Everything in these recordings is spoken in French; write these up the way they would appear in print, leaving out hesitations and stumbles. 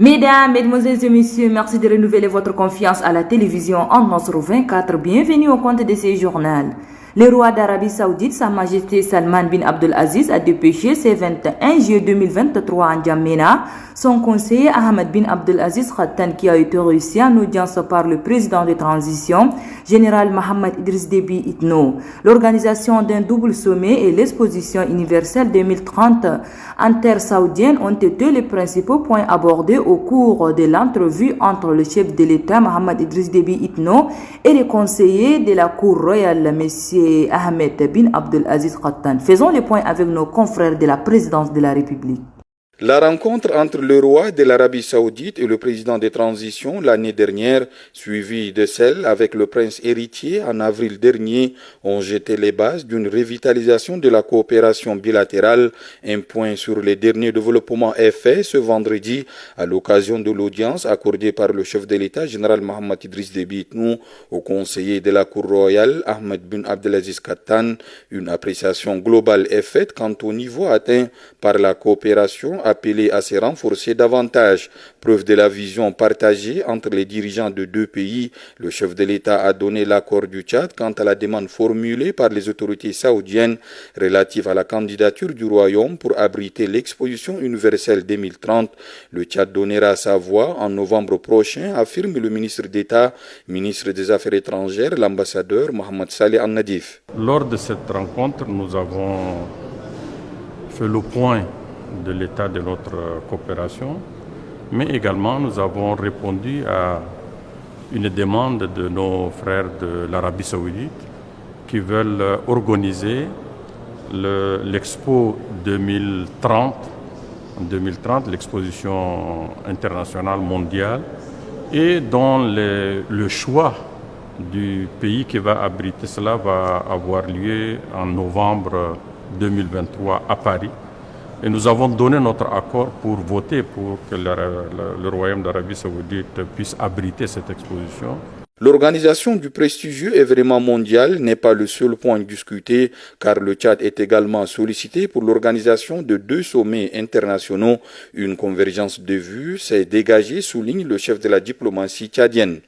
Mesdames, Mesdemoiselles et Messieurs, merci de renouveler votre confiance à la télévision en Nasr 24. Bienvenue au compte de ces journaux. Le roi d'Arabie Saoudite, Sa Majesté Salman bin Abdelaziz, a dépêché ce 21 juillet 2023 en Djamena son conseiller Ahmed bin Abdelaziz Khattan qui a été reçu en audience par le président de transition, général Mohamed Idriss Déby Itno. L'organisation d'un double sommet et l'exposition universelle 2030 en terre saoudienne ont été les principaux points abordés au cours de l'entrevue entre le chef de l'État Mohamed Idriss Déby Itno et le conseiller de la Cour royale, M. Ahmed bin Abdelaziz Khattan. Faisons le point avec nos confrères de la présidence de la République. La rencontre entre le roi de l'Arabie Saoudite et le président de transition l'année dernière, suivie de celle avec le prince héritier en avril dernier, ont jeté les bases d'une revitalisation de la coopération bilatérale. Un point sur les derniers développements est fait ce vendredi à l'occasion de l'audience accordée par le chef de l'État, général Mohamed Idriss Déby Itno, au conseiller de la Cour royale, Ahmed bin Abdelaziz Khattan. Une appréciation globale est faite quant au niveau atteint par la coopération appelé à se renforcer davantage. Preuve de la vision partagée entre les dirigeants de deux pays, le chef de l'État a donné l'accord du Tchad quant à la demande formulée par les autorités saoudiennes relative à la candidature du Royaume pour abriter l'exposition universelle 2030. Le Tchad donnera sa voix en novembre prochain, affirme le ministre d'État, ministre des Affaires étrangères, l'ambassadeur Mohamed Saleh Al-Nadif. Lors de cette rencontre, nous avons fait le point de l'état de notre coopération, mais également nous avons répondu à une demande de nos frères de l'Arabie Saoudite qui veulent organiser l'Expo 2030, l'exposition internationale mondiale, et dont le choix du pays qui va abriter cela va avoir lieu en novembre 2023 à Paris. Et nous avons donné notre accord pour voter pour que le Royaume d'Arabie Saoudite puisse abriter cette exposition. L'organisation du prestigieux événement mondial n'est pas le seul point discuté, car le Tchad est également sollicité pour l'organisation de 2 sommets internationaux. Une convergence de vues s'est dégagée, souligne le chef de la diplomatie tchadienne.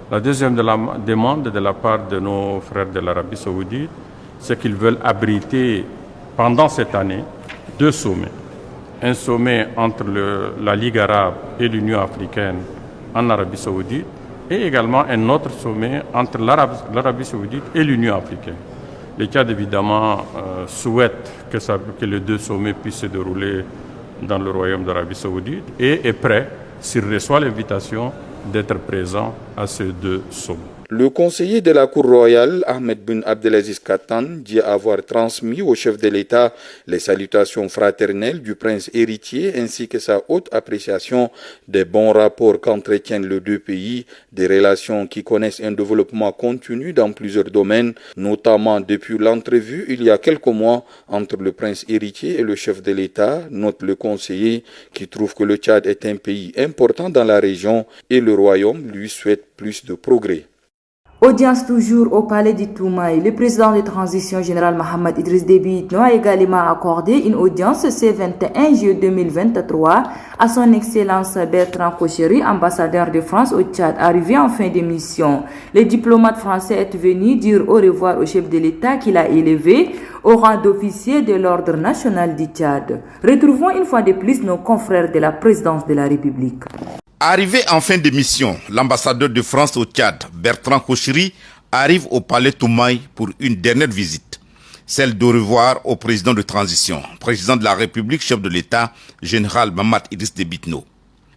La deuxième demande de la part de nos frères de l'Arabie Saoudite, c'est qu'ils veulent abriter pendant cette année 2 sommets. Un sommet entre la Ligue arabe et l'Union africaine en Arabie Saoudite et également un autre sommet entre l'Arabie Saoudite et l'Union africaine. Le Tchad évidemment souhaite que les 2 sommets puissent se dérouler dans le Royaume d'Arabie Saoudite et est prêt, s'il reçoit l'invitation, d'être présent à ces 2 sommets. Le conseiller de la Cour royale, Ahmed bin Abdelaziz Khattan, dit avoir transmis au chef de l'État les salutations fraternelles du prince héritier ainsi que sa haute appréciation des bons rapports qu'entretiennent les 2 pays, des relations qui connaissent un développement continu dans plusieurs domaines, notamment depuis l'entrevue il y a quelques mois entre le prince héritier et le chef de l'État, note le conseiller qui trouve que le Tchad est un pays important dans la région et le Royaume lui souhaite plus de progrès. Audience toujours au palais du Toumaï. Le président de transition général Mohamed Idriss Déby Itno a également accordé une audience ce 21 juillet 2023 à son excellence Bertrand Kocheri, ambassadeur de France au Tchad, arrivé en fin de mission. Le diplomate français est venu dire au revoir au chef de l'État qu'il a élevé au rang d'officier de l'ordre national du Tchad. Retrouvons une fois de plus nos confrères de la présidence de la République. Arrivé en fin de mission, l'ambassadeur de France au Tchad, Bertrand Kocheri, arrive au palais Toumaï pour une dernière visite, celle de revoir au président de transition, président de la République, chef de l'État, général Mohamed Idriss Déby Itno.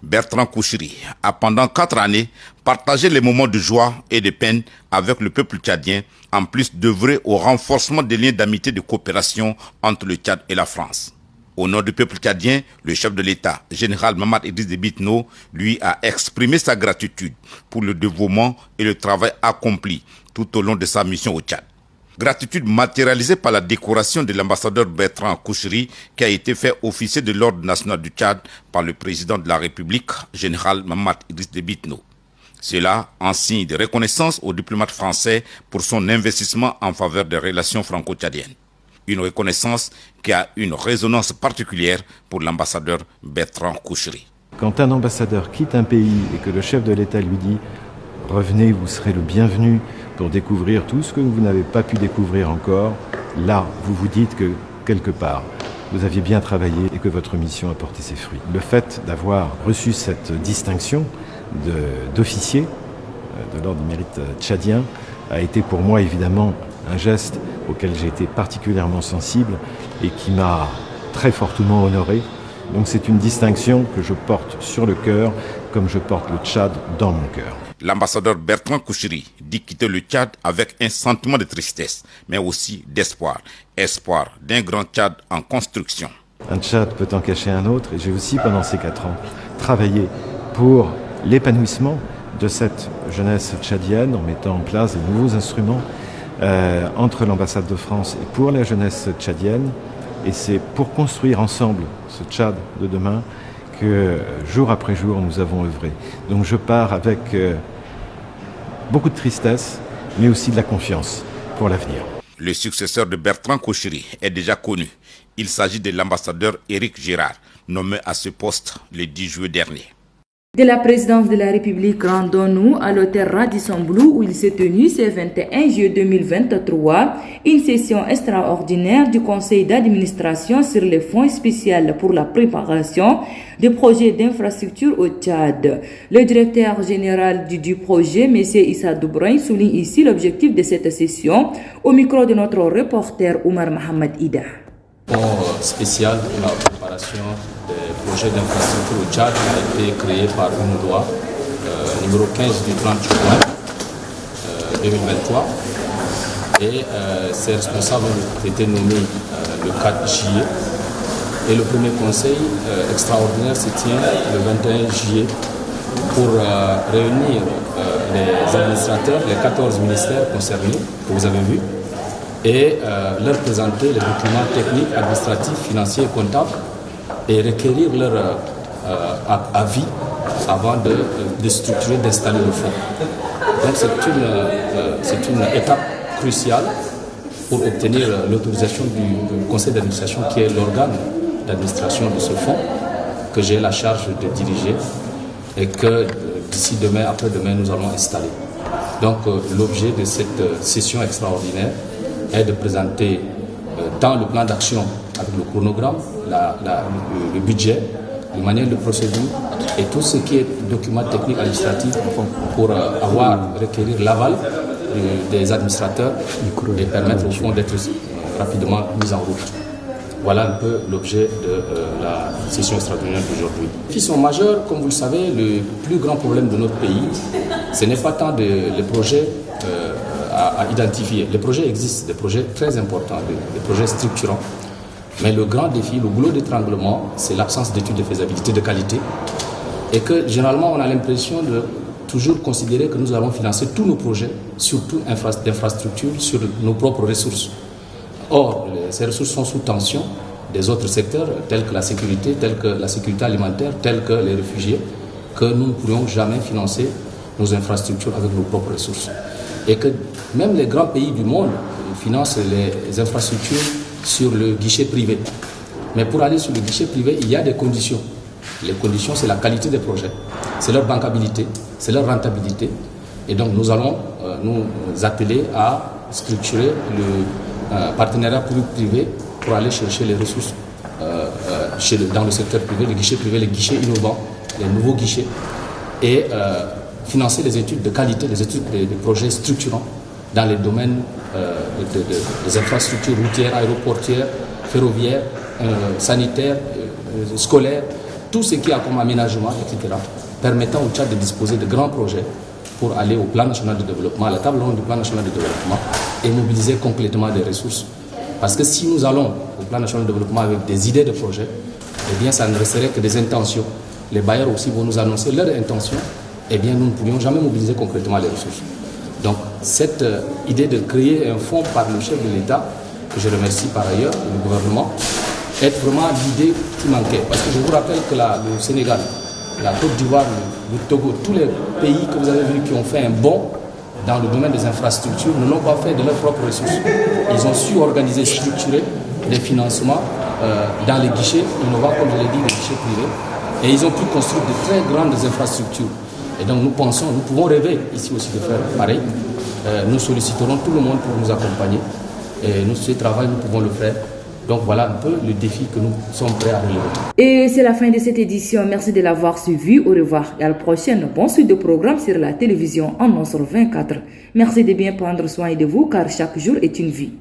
Bertrand Kocheri a pendant 4 années partagé les moments de joie et de peine avec le peuple tchadien, en plus d'œuvrer au renforcement des liens d'amitié et de coopération entre le Tchad et la France. Au nom du peuple tchadien, le chef de l'État, général Mohamed Idriss Déby Itno, lui a exprimé sa gratitude pour le dévouement et le travail accompli tout au long de sa mission au Tchad. Gratitude matérialisée par la décoration de l'ambassadeur Bertrand Kocheri qui a été fait officier de l'ordre national du Tchad par le président de la République, général Mohamed Idriss Déby Itno. Cela en signe de reconnaissance au diplomate français pour son investissement en faveur des relations franco-tchadiennes. Une reconnaissance qui a une résonance particulière pour l'ambassadeur Bertrand Kocheri. Quand un ambassadeur quitte un pays et que le chef de l'État lui dit « Revenez, vous serez le bienvenu pour découvrir tout ce que vous n'avez pas pu découvrir encore », là, vous vous dites que, quelque part, vous aviez bien travaillé et que votre mission a porté ses fruits. Le fait d'avoir reçu cette distinction d'officier de l'ordre du mérite tchadien a été pour moi évidemment un geste auquel j'ai été particulièrement sensible et qui m'a très fortement honoré. Donc c'est une distinction que je porte sur le cœur comme je porte le Tchad dans mon cœur. L'ambassadeur Bertrand Kouchiri dit quitter le Tchad avec un sentiment de tristesse, mais aussi d'espoir. Espoir d'un grand Tchad en construction. Un Tchad peut en cacher un autre et j'ai aussi pendant ces 4 ans travaillé pour l'épanouissement de cette jeunesse tchadienne en mettant en place de nouveaux instruments entre l'ambassade de France et pour la jeunesse tchadienne. Et c'est pour construire ensemble ce Tchad de demain que jour après jour nous avons œuvré. Donc je pars avec beaucoup de tristesse, mais aussi de la confiance pour l'avenir. Le successeur de Bertrand Kouchiri est déjà connu. Il s'agit de l'ambassadeur Éric Girard, nommé à ce poste le 10 juillet dernier. De la présidence de la République, rendons-nous à l'hôtel Radisson Blu où il s'est tenu ce 21 juillet 2023 une session extraordinaire du conseil d'administration sur les fonds spéciaux pour la préparation des projets d'infrastructure au Tchad. Le directeur général du projet, M. Issa Doubrain, souligne ici l'objectif de cette session au micro de notre reporter Oumar Mohamed Ida. Fonds spécial pour la préparation des projets d'infrastructure au Tchad a été créé par une loi numéro 15 du 30 juin 2023 et ses responsables ont été nommés le 4 juillet et le premier conseil extraordinaire se tient le 21 juillet pour réunir les administrateurs, les 14 ministères concernés que vous avez vus et leur présenter les documents techniques, administratifs, financiers et comptables et requérir leur avis avant de structurer, d'installer le fonds. Donc c'est une étape cruciale pour obtenir l'autorisation du conseil d'administration qui est l'organe d'administration de ce fonds que j'ai la charge de diriger et que d'ici demain, après-demain, nous allons installer. Donc l'objet de cette session extraordinaire est de présenter tant le plan d'action avec le chronogramme, le budget, les manuels de procédure et tout ce qui est document technique administratif pour requérir l'aval des administrateurs et permettre au fonds d'être rapidement mis en route. Voilà un peu l'objet de la session extraordinaire d'aujourd'hui. Les défis sont majeurs, comme vous le savez, le plus grand problème de notre pays, ce n'est pas tant les projets à identifier. Les projets existent, des projets très importants, des projets structurants. Mais le grand défi, le goulot d'étranglement, c'est l'absence d'études de faisabilité de qualité. Et que généralement, on a l'impression de toujours considérer que nous allons financer tous nos projets, surtout d'infrastructures, sur nos propres ressources. Or, ces ressources sont sous tension des autres secteurs, tels que la sécurité alimentaire, tels que les réfugiés, que nous ne pourrions jamais financer nos infrastructures avec nos propres ressources. Et que même les grands pays du monde financent les infrastructures sur le guichet privé. Mais pour aller sur le guichet privé, il y a des conditions. Les conditions, c'est la qualité des projets, c'est leur bancabilité, c'est leur rentabilité. Et donc nous allons nous atteler à structurer le partenariat public-privé pour aller chercher les ressources dans le secteur privé, les guichets innovants, les nouveaux guichets, et financer les études de qualité, les études des projets structurants dans les domaines des infrastructures routières, aéroportières, ferroviaires, sanitaires, scolaires, tout ce qui a comme aménagement, etc., permettant au Tchad de disposer de grands projets pour aller au plan national de développement, à la table ronde du plan national de développement et mobiliser complètement des ressources. Parce que si nous allons au plan national de développement avec des idées de projets, eh bien ça ne resterait que des intentions. Les bailleurs aussi vont nous annoncer leurs intentions, eh bien nous ne pourrions jamais mobiliser concrètement les ressources. Donc cette idée de créer un fonds par le chef de l'État, que je remercie par ailleurs, le gouvernement, est vraiment l'idée qui manquait. Parce que je vous rappelle que le Sénégal, la Côte d'Ivoire, le Togo, tous les pays que vous avez vus qui ont fait un bond dans le domaine des infrastructures ne l'ont pas fait de leurs propres ressources. Ils ont su organiser, structurer des financements dans les guichets innovants, comme je l'ai dit, les guichets privés, Et ils ont pu construire de très grandes infrastructures. Et donc nous pouvons rêver ici aussi de faire pareil. Nous solliciterons tout le monde pour nous accompagner. Et nous, ce travail, nous pouvons le faire. Donc voilà un peu le défi que nous sommes prêts à relever. Et c'est la fin de cette édition. Merci de l'avoir suivi. Au revoir et à la prochaine. Bonne suite de programme sur la télévision en Nosro 24. Merci de bien prendre soin de vous car chaque jour est une vie.